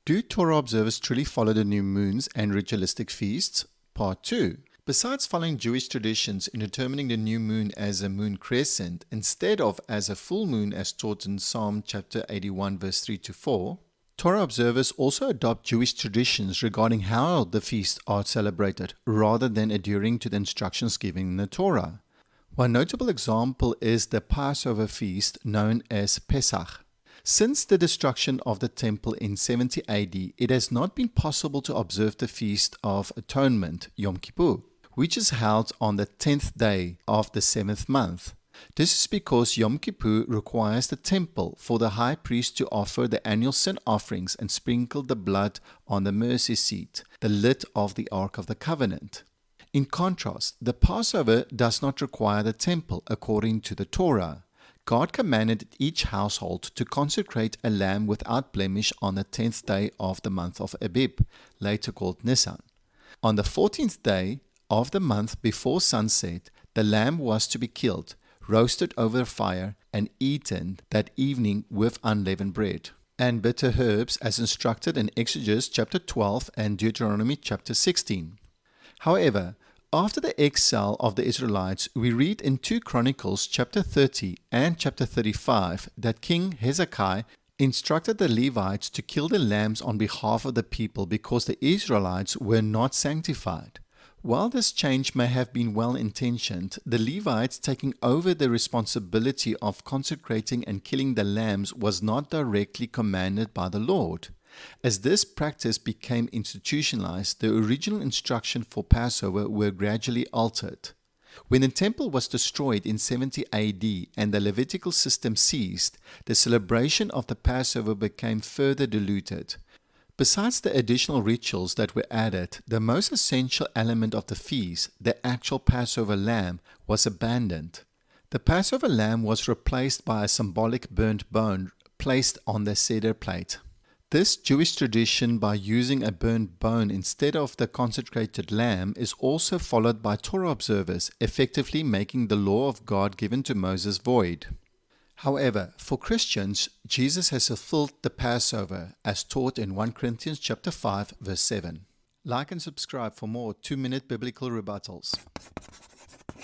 Do Torah observers truly follow the new moons and ritualistic feasts? Part 2. Besides following Jewish traditions in determining the new moon as a moon crescent instead of as a full moon as taught in Psalm chapter 81 verse 3 to 4, Torah observers also adopt Jewish traditions regarding how the feasts are celebrated rather than adhering to the instructions given in the Torah. One notable example is the Passover feast known as Pesach. Since the destruction of the temple in 70 AD, it has not been possible to observe the Feast of Atonement, Yom Kippur, which is held on the 10th day of the 7th month. This is because Yom Kippur requires the temple for the high priest to offer the annual sin offerings and sprinkle the blood on the mercy seat, the lid of the Ark of the Covenant. In contrast, the Passover does not require the temple according to the Torah. God commanded each household to consecrate a lamb without blemish on the 10th day of the month of Abib, later called Nisan. On the 14th day of the month before sunset, the lamb was to be killed, roasted over a fire, and eaten that evening with unleavened bread and bitter herbs as instructed in Exodus chapter 12 and Deuteronomy chapter 16. However, after the exile of the Israelites, we read in 2 Chronicles chapter 30 and chapter 35 that King Hezekiah instructed the Levites to kill the lambs on behalf of the people because the Israelites were not sanctified. While this change may have been well-intentioned, the Levites taking over the responsibility of consecrating and killing the lambs was not directly commanded by the Lord. As this practice became institutionalized, the original instruction for Passover were gradually altered. When the temple was destroyed in 70 AD and the Levitical system ceased, the celebration of the Passover became further diluted. Besides the additional rituals that were added, the most essential element of the feast, the actual Passover lamb, was abandoned. The Passover lamb was replaced by a symbolic burnt bone placed on the Seder plate. This Jewish tradition by using a burnt bone instead of the consecrated lamb is also followed by Torah observers, effectively making the law of God given to Moses void. However, for Christians, Jesus has fulfilled the Passover as taught in 1 Corinthians chapter 5 verse 7. Like and subscribe for more 2-minute biblical rebuttals.